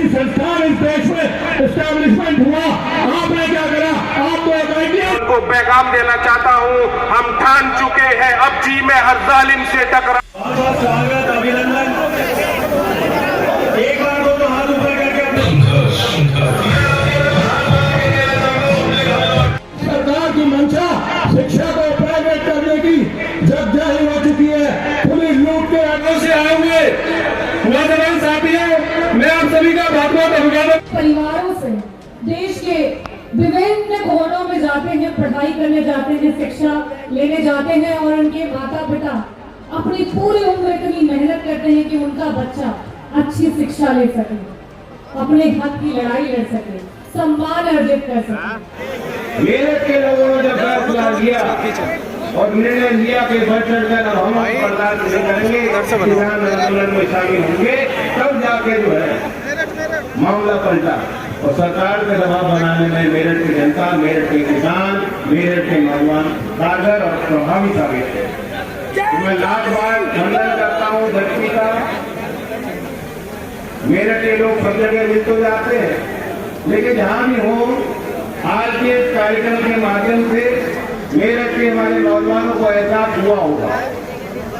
ऐसी संस्थान इस देश में एस्टैब्लिशमेंट हुआ, आपने क्या करा? आप तो उनको पैगाम देना चाहता हूँ, हम ठान चुके हैं अब जी में हर जालिम से टकरा। बहुत स्वागत, अभिनंदन। एक बार तो हाथ ऊपर करके सरकार की मंशा शिक्षा को प्राइवेट करने की जब जाहिर हो चुकी है। पुलिस लूट के आगे से आए हुए नौजवान साथियों, मैं आप सभी का बहुत बहुत अभिनंदन। परिवारों से देश के विभिन्न कोनों में जाते हैं, पढ़ाई करने जाते हैं, शिक्षा लेने जाते हैं और उनके माता पिता अपनी पूरी उम्र इतनी मेहनत करते हैं कि उनका बच्चा अच्छी शिक्षा ले सके, अपने हक की लड़ाई लड़ सके, सम्मान अर्जित कर सके। मेरठ के लोगों ने जब फैसला लिया और निर्णय लिया कि बढ़ चढ़कर हम बर्दाश्त नहीं करेंगे, किसान आंदोलन में शामिल होंगे, तब जाके जो है मामला पलटा और सरकार के दबाव बनाने में मेरठ की जनता, मेरठ के किसान, मेरठ के नौजवान कारगर और प्रभावी साबित है। मैं लाख बार वंदन करता हूँ धरती का। मेरठ के लोग सब जगह मिल तो जाते हैं, लेकिन जहाँ भी हो, आज के कार्यक्रम के माध्यम से मेरठ के हमारे नौजवानों को एहसास हुआ होगा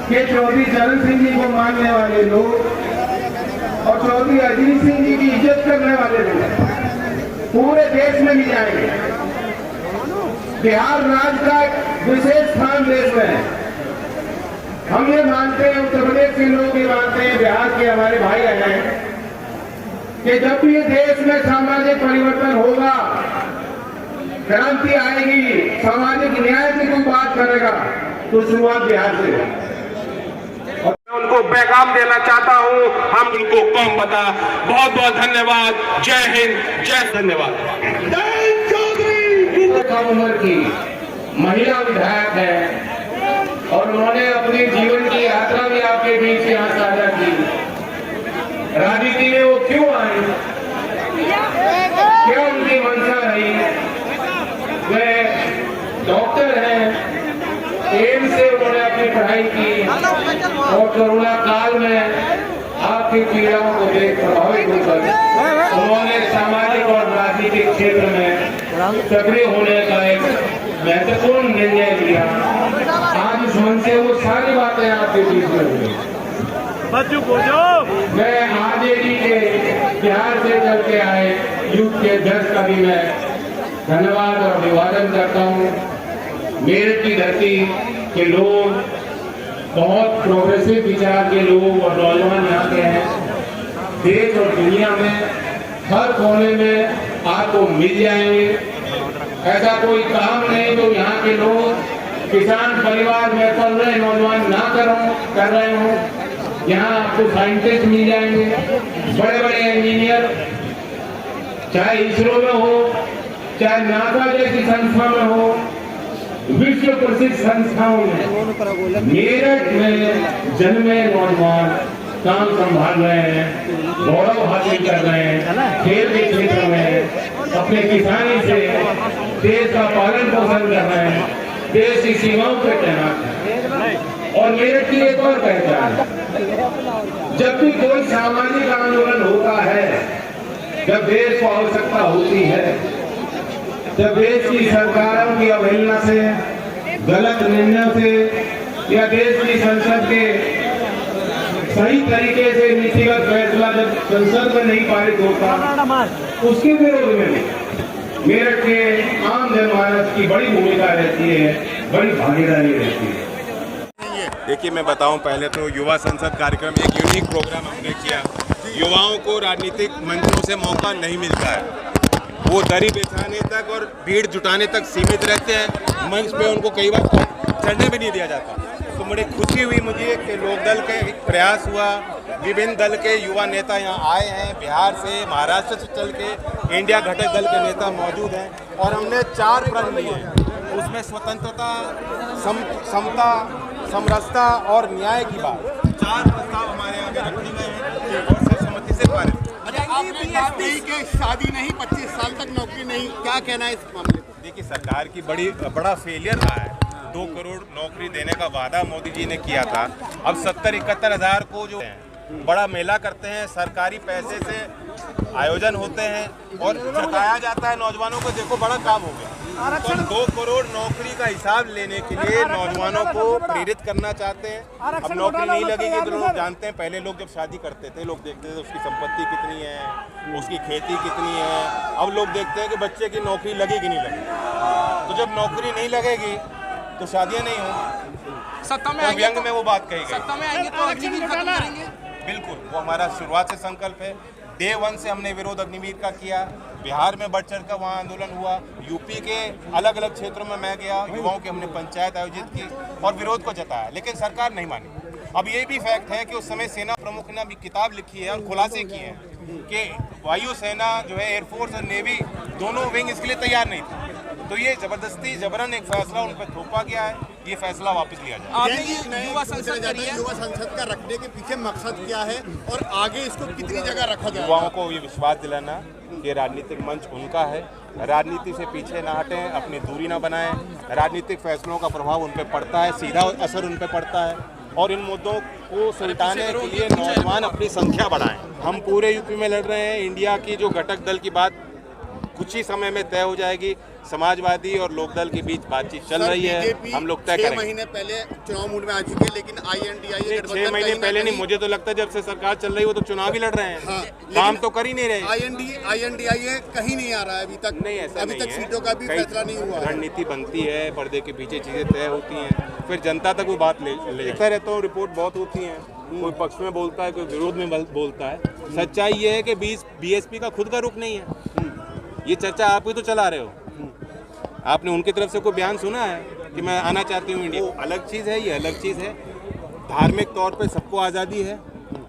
कि चौधरी चरण सिंह जी को मानने वाले लोग और चौधरी अजीत सिंह जी की इज्जत करने वाले लोग पूरे देश में मिल जाएंगे। बिहार राज्य का विशेष स्थान देश में है। हम ये मानते हैं, उत्तर प्रदेश के लोग ये मानते हैं, बिहार के हमारे भाई हैं कि जब भी देश में सामाजिक परिवर्तन होगा, क्रांति आएगी, सामाजिक न्याय की कोई बात करेगा तो शुरुआत बिहार से है। उनको पैगाम देना चाहता हूँ, हम उनको कम पता। बहुत बहुत धन्यवाद। जय हिंद, जय धन्यवाद। कम उम्र की महिला विधायक है और उन्होंने अपने जीवन की यात्रा भी आपके बीच यहाँ साझा की। राजनीति में वो क्यों आई, क्या उनकी मंशा रही? वे डॉक्टर हैं, एम्स से उन्होंने अपनी पढ़ाई की और कोरोना काल में आपकी पीड़ाओं को देख प्रभावित होकर उन्होंने सामाजिक और राजनीतिक क्षेत्र में सक्रिय होने का एक महत्वपूर्ण निर्णय लिया। आज इस मन से वो सारी बातें आपके बीच में हुई। मैं आरजेडी के बिहार से चल के आए यूथ के अध्यक्ष का भी मैं धन्यवाद और अभिवादन करता हूँ। मेरठ की धरती के लोग, बहुत प्रोग्रेसिव विचार के लोग और नौजवान यहाँ के हैं। देश और दुनिया में हर कोने में आपको मिल जाएंगे। ऐसा कोई काम नहीं जो यहाँ के लोग किसान परिवार में पल रहे नौजवान ना कर रहे हों। यहाँ आपको साइंटिस्ट मिल जाएंगे, बड़े बड़े इंजीनियर, चाहे इसरो में हो, चाहे नासा जैसी संस्था में हो, विश्व प्रसिद्ध संस्थाओं में मेरठ में जन्मे नौजवान काम संभाल रहे हैं, गौरव हासिल कर रहे हैं, खेल के क्षेत्र में अपने किसानी से देश का पालन पोषण कर रहे हैं, देश की सीमाओं पर तैनात है। और मेरठ की एक और पहचान, जब भी कोई सामाजिक आंदोलन होता है, जब देश को आवश्यकता होती है, जब देश की सरकारों की अवहेलना से, गलत निर्णयों से या देश की संसद के सही तरीके से नीतिगत फैसला जब संसद में नहीं पारित होता, उसके विरोध में मेरठ के आम जनमानस की बड़ी भूमिका रहती है, बड़ी भागीदारी रहती है। देखिए, मैं बताऊं, पहले तो युवा संसद कार्यक्रम एक यूनिक प्रोग्राम हमने किया। युवाओं को राजनीतिक मंचों से मौका नहीं मिलता है, वो दरी बिछाने तक और भीड़ जुटाने तक सीमित रहते हैं। मंच पे उनको कई बार चढ़ने भी नहीं दिया जाता। तो बड़ी खुशी हुई मुझे कि लोकदल का एक प्रयास हुआ, विभिन्न दल के युवा नेता यहाँ आए हैं, बिहार से, महाराष्ट्र से चल के इंडिया घटक दल के नेता मौजूद हैं और हमने 4 प्रण लिए हैं। उसमें स्वतंत्रता, समता, समरसता और न्याय की बात, 4 प्रस्ताव हमारे आगे रखे गए हैं और सर्वसम्मति से पारित। आपने बात नहीं कि शादी नहीं, 25 साल तक नौकरी नहीं, क्या कहना है इस मामले में? देखिए, सरकार की बड़ा फेलियर रहा है। 2 करोड़ नौकरी देने का वादा मोदी जी ने किया था, अब 70-71 हज़ार को जो बड़ा मेला करते हैं, सरकारी पैसे से आयोजन होते हैं और जताया जाता है नौजवानों को देखो बड़ा काम हो गया। तो 2 करोड़ नौकरी का हिसाब लेने के लिए नौजवानों को प्रेरित करना चाहते हैं। अब नौकरी नहीं लगेगी तो लोग जानते हैं, पहले लोग जब शादी करते थे लोग देखते थे उसकी संपत्ति कितनी है, उसकी खेती कितनी है। अब लोग देखते हैं कि बच्चे की नौकरी लगेगी नहीं लगेगी। तो जब नौकरी नहीं लगेगी तो शादियां नहीं होंगी। सत्ता में तो आएंगे व्यंग में वो बात कही गई। सत्ता में आएंगे तो अग्निवीर खत्म करेंगे। बिल्कुल, वो हमारा शुरुआत से संकल्प है। डे 1 से हमने विरोध अग्निवीर का किया। बिहार में बढ़ चढ़ कर वहाँ आंदोलन हुआ। यूपी के अलग अलग क्षेत्रों में मैं गया, युवाओं की हमने पंचायत आयोजित की और विरोध को जताया, लेकिन सरकार नहीं मानी। अब ये भी फैक्ट है कि उस समय सेना प्रमुख ने अभी किताब लिखी है और खुलासे किए हैं कि वायुसेना जो है, एयरफोर्स और नेवी दोनों विंग इसके लिए तैयार नहीं थे। तो ये जबरदस्ती जबरन एक फैसला उन पर थोपा गया है, ये फैसला वापस लिया जाए। आपने युवा संसद का रखने के पीछे मकसद क्या है और आगे इसको कितनी जगह रखा जाए? युवाओं को ये विश्वास दिलाना कि राजनीतिक मंच उनका है, राजनीति से पीछे ना हटें, अपनी दूरी ना बनाएं। राजनीतिक फैसलों का प्रभाव उन पर पड़ता है, सीधा असर उन पर पड़ता है और इन मुद्दों को सुलझाने के लिए नौजवान अपनी संख्या बढ़ाएं। हम पूरे यूपी में लड़ रहे हैं। इंडिया की जो घटक दल की बात कुछ ही समय में तय हो जाएगी। समाजवादी और लोकदल के बीच बातचीत चल रही है, हम लोग तय करेंगे। 6 महीने पहले चुनाव मूड में आ चुके हैं, लेकिन INDIA 6 महीने पहले नहीं, मुझे तो लगता है जब से सरकार चल रही है वो तो चुनाव ही लड़ रहे हैं। हाँ, काम तो कर ही नहीं रहे। INDIA कहीं नहीं आ रहा है अभी तक। नहीं, ऐसा अभी नहीं तक है। सीटों का भी फैसला नहीं हुआ है। रणनीति बनती है, पर्दे के पीछे चीजें तय होती हैं, फिर जनता तक वो बात लेता रहता हूँ। रिपोर्ट बहुत होती है, कोई पक्ष में बोलता है, कोई विरोध में बोलता है। सच्चाई ये है कि BSP का खुद का रुख नहीं है। ये चर्चा आप ही तो चला रहे हो। आपने उनकी तरफ से कोई बयान सुना है कि मैं आना चाहती हूँ इंडिया? अलग चीज़ है, ये अलग चीज़ है। धार्मिक तौर पे सबको आज़ादी है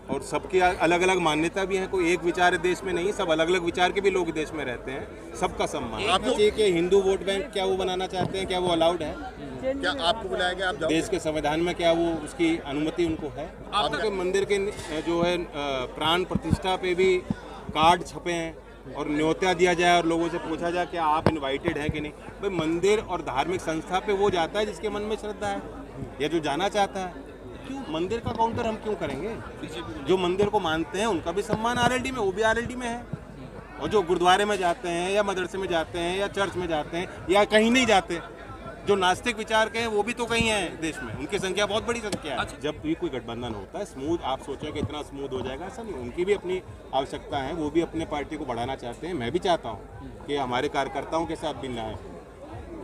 और सबकी अलग अलग मान्यता भी है। कोई एक विचार है देश में नहीं, सब अलग अलग विचार के भी लोग देश में रहते हैं। सबका सम्मान। आप कि हिंदू वोट बैंक क्या वो बनाना चाहते हैं? क्या वो अलाउड है? क्या आपको बुलाया गया? आप देश के संविधान में क्या वो उसकी अनुमति उनको है? आपके मंदिर के जो है प्राण प्रतिष्ठा पे भी कार्ड छपे हैं और न्योता दिया जाए और लोगों से पूछा जाए क्या आप इनवाइटेड हैं कि नहीं। भाई मंदिर और धार्मिक संस्था पे वो जाता है जिसके मन में श्रद्धा है या जो जाना चाहता है। क्यों मंदिर का काउंटर हम क्यों करेंगे? जो मंदिर को मानते हैं उनका भी सम्मान RLD में, वो भी RLD में है। और जो गुरुद्वारे में जाते हैं या मदरसे में जाते हैं या चर्च में जाते हैं या कहीं नहीं जाते, जो नास्तिक विचार के हैं वो भी तो कहीं हैं देश में, उनकी संख्या बहुत बड़ी संख्या है। जब भी कोई गठबंधन होता है स्मूथ, आप सोचें कि इतना स्मूथ हो जाएगा, ऐसा नहीं। उनकी भी अपनी आवश्यकता है, वो भी अपने पार्टी को बढ़ाना चाहते हैं। मैं भी चाहता हूँ कि हमारे कार्यकर्ताओं के साथ मिलना है,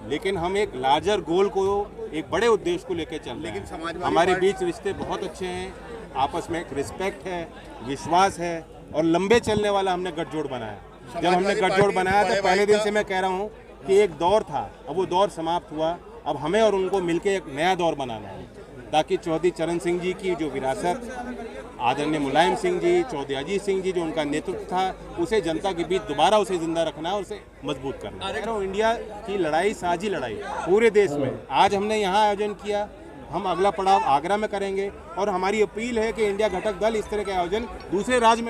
लेकिन हम एक लार्जर गोल को, एक बड़े उद्देश्य को लेकर चल रहे हैं। हमारे बीच रिश्ते बहुत अच्छे हैं, आपस में एक रिस्पेक्ट है, विश्वास है और लंबे चलने वाला हमने गठजोड़ बनाया। जब हमने गठजोड़ बनाया तो पहले दिन से मैं कह रहा हूँ कि एक दौर था, अब वो दौर समाप्त हुआ। अब हमें और उनको मिलकर एक नया दौर बनाना है, ताकि चौधरी चरण सिंह जी की जो विरासत, आदरणीय मुलायम सिंह जी, चौधरी अजीत सिंह जी जो उनका नेतृत्व था, उसे जनता के बीच दोबारा उसे जिंदा रखना है और उसे मजबूत करना है। इंडिया की लड़ाई साझी लड़ाई पूरे देश में। आज हमने यहाँ आयोजन किया, हम अगला पड़ाव आगरा में करेंगे और हमारी अपील है कि इंडिया घटक दल इस तरह के आयोजन दूसरे राज्य में